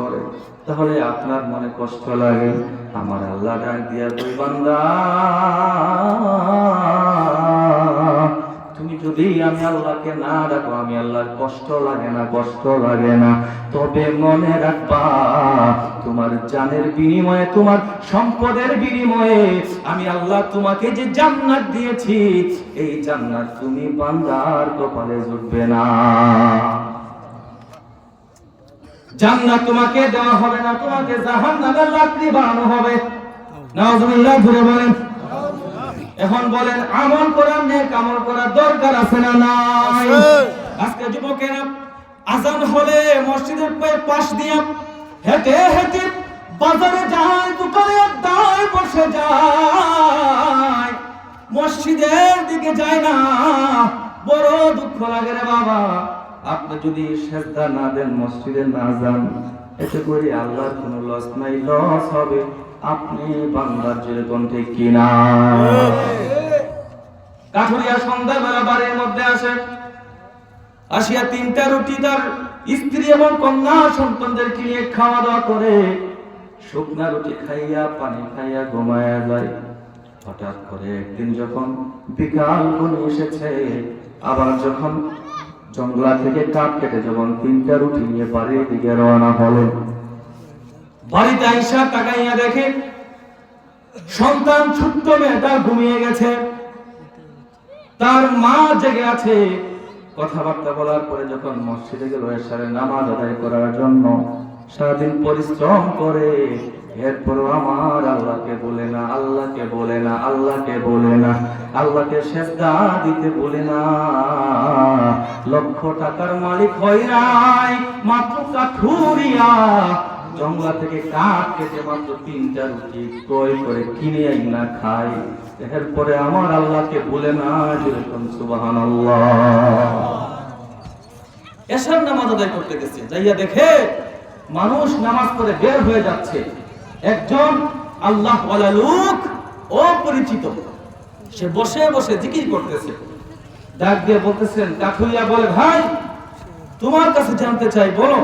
করে, তাহলে আপনার মনে কষ্ট লাগে। আমার আল্লাহ ডাক দিয়া কই, বান্দা তুমি যদি আমি আল্লাহকে না ডাকো, আমি আল্লাহর কষ্ট লাগে না, কষ্ট লাগে না। তবে মনে রাখবা, তোমার জানের বিনিময়ে, তোমার সম্পদের বিনিময়ে আমি আল্লাহ তোমাকে যে জান্নাত দিয়েছি, এই জান্নাত তুমি বান্দার কপালে জুটবে না। জান্নাত তোমাকে দেওয়া হবে না, তোমাকে জাহান্নামের লাকড়ি বানানো হবে। নাউজুবিল্লাহ, ধরে বলেন। এখন বলেন, আমল করার, নেক আমল করার দরকার আছে না নাই? আজকে যুবকেরা আজান হলে মসজিদের পাশ দিয়ে হেঁটে হেঁটে বাজারে যায়, দোকানে আড্ডায় বসে যায়, মসজিদের দিকে যায় না। বড় দুঃখ লাগে রে বাবা। আপনি যদি সেজদা না দেন, মসজিদে না যান, এতে করে আল্লাহর কোনো লস নাই, লস হবে আপনি বান্দার যেরকম, ঠিক কিনা? কাঠুরিয়া সন্ধ্যাবেলা বাড়ির মধ্যে আসে, আসিয়া 3টা রুটি তার স্ত্রী এবং কন্যা সন্তানদেরকে নিয়ে খাওয়া দাওয়া করে, শুকনা রুটি খাইয়া পানি খাইয়া ঘুমায়া যায়। হঠাৎ করে একদিন যখন বিকাল ঘনিয়ে এসেছে, আবার যখন জঙ্গলা থেকে কাঠ কেটে যখন 3টা রুটি নিয়ে বাড়ির দিকে রওনা হলেন, বাড়িতে আইসা তাকাইয়া দেখে সন্তান ছোট্ট মেয়েটা ঘুমিয়ে গেছে, তার মা জেগে আছে। কথাবার্তা বলার পরে যখন মসজিদে গেল এশারে নামাজ আদায় করার জন্য, সারাদিন পরিশ্রম করে, এরপরও আমার আল্লাহকে বলে না, আল্লাহকে বলে না, আল্লাহকে বলে না, আল্লাহকে সেজদা দিতে বলে না। লক্ষ টাকার মালিক হয় নাই, মাত্র কাঠুরিয়া জঙ্গলা থেকে কাঠ কেটে মাত্র 3টা রুটি ক্রয় করে কিনে না খায়। এরপরে আমার আল্লাহকে বলে না, যেরকম সুবহানাল্লাহ। এশার নামাজ আদায় করতে গেছে, যাইয়া দেখে মানুষ নামাজ পড়ে বের হয়ে যাচ্ছে। একজন আল্লাহ ওয়ালা লোক, অপরিচিত, সে বসে বসে জিকির করতেছে। ডাক দিয়ে বলতেছেন, কাঠুরিয়া বলে, ভাই তোমার কাছে জানতে চাই, বলো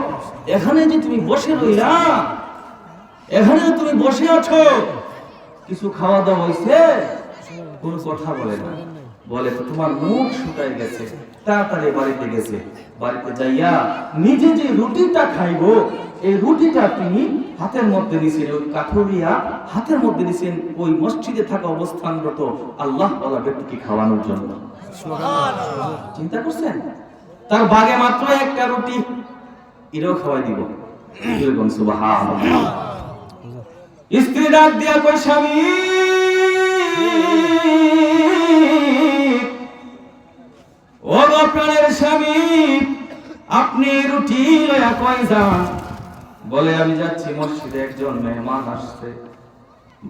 এখানে যে তুমি বসে রইলা, এখানে তুমি বসে আছো, কিছু খাওয়া দাওয়া হয়েছে? কোন কথা বলে না। বলে, তোমার মুখ শুকায় গেছে, তাড়াতাড়ি বাড়িতে গেছে। বাড়িতে যাইয়া নিজে যে রুটিটা খাইবো, এই রুটিটা তিনি হাতের মধ্যে নিছেন, ওই কাঠুরিয়া হাতের মধ্যে নিছেন, ওই মসজিদে থাকা অবস্থানরত আল্লাহ ওয়ালা ব্যক্তিকে খাওয়ানোর জন্য। চিন্তা করছেন? তার বাগে মাত্র 1টা রুটি, এটাও খাওয়াই দিব। সুবহানাল্লাহ। স্ত্রী ডাক দিয়া কই, স্বামী ও গো প্রাণের স্বামী, আপনি রুটি লয়া কই যান? বলে, আমি যাচ্ছি মসজিদে, একজন মেহমান আসছে,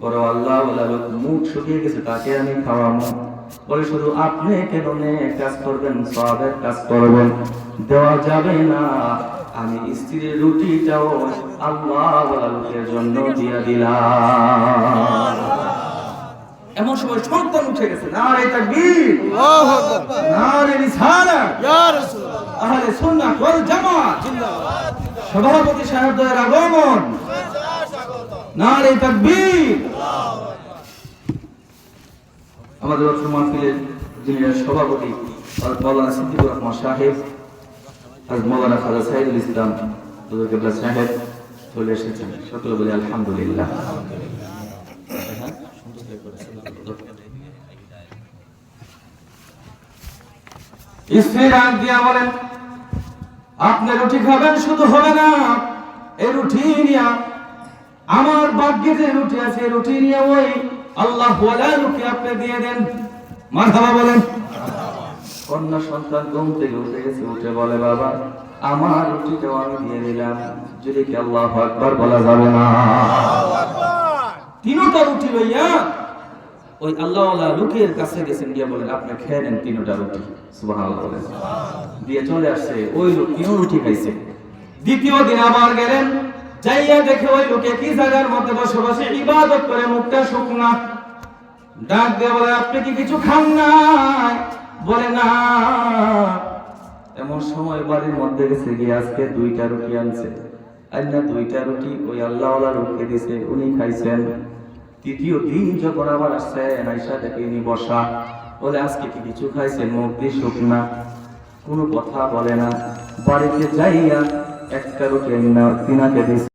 বড় আল্লাহ ওয়ালা লোক, মুখ শুকিয়ে গেছে, তাকে আমি খাওয়াবো। বলে, শুধু আপনি কেন কাজ করবেন, সওয়াবের কাজ করবেন? দেওয়া যাবে না, আমি স্ত্রীর রুটিটাও আল্লাহ ওয়ালা লোকের জন্য দিয়া দিলাম। এমন সময় সন্তান উঠে গেছে, নারে তাকবীর, আল্লাহু আকবার, নারে রিসালাত, ইয়া রাসূলুল্লাহ, আহলে সুন্নাহ ওয়াল জামাত জিন্দাবাদ, সভাপতি সাহেবদের আগমন, নারে তাকবীর, আল্লাহু আকবার। আমাদের মাহফিলের যিনি সভাপতি মাওলানা সিদ্দিকুর রহমান সাহেব, আজ মাওলানা খাজা সাইদুল ইসলাম হুজুর কিবলা সাহেব চলে এসেছেন, সকলে বলি আলহামদুলিল্লাহ। স্ত্রী ডাক দিয়া বলেন, আপনি রুটি খাবেন শুধু হবে না, এই রুটি নিয়ে আমার ভাগ্যে যে রুটি আছে, রুটি নিয়ে ওই আল্লাহ ওয়ালা লোককে আপনি দিয়ে দেন। মারহাবা বলেন। কন্যা সন্তান ঘুম থেকে উঠে গেছে, উঠে বলে, বাবা আমার রুটিটাও আমি দিয়ে দিলাম। যদি কি আল্লাহু আকবার বলা যাবে না? 3টা রুটি লইয়া ওই আল্লাহ ওয়ালা লোকের কাছে গেছেন, গিয়া বলেন, আপনি খেয়ে নেন 3টা রুটি। সুবহানাল্লাহ বলেন। দিয়ে চলে আসছে, ওই লোক 3 রুটি খাইছে। দ্বিতীয় দিন আবার গেলেন, যাইয়া দেখে ওই লোকে কি জায়গার মধ্যে বসে বসে ইবাদত করে, মুখটা শুকনা। ডাক দিয়ে বলে, আপনি কি কিছু খান নাই? বলে, না। এমন সময় বাড়ির মধ্যে গেছে, গিয়ে আজকে 2টা রুটি আনছে, আইনা দুইটা রুটি ওই আল্লাহওয়ালা লোককে দিছে, উনি খাইছেন। তৃতীয় দিন যখন আবার আসছেন, আইসা দেখে উনি বসা, বলে আজকে কি কিছু খাইছেন? মুখ দিয়ে শুকনা, কোনো কথা বলে না। বাড়িতে যাইয়া একটা রুটি তিনাকে দিছে।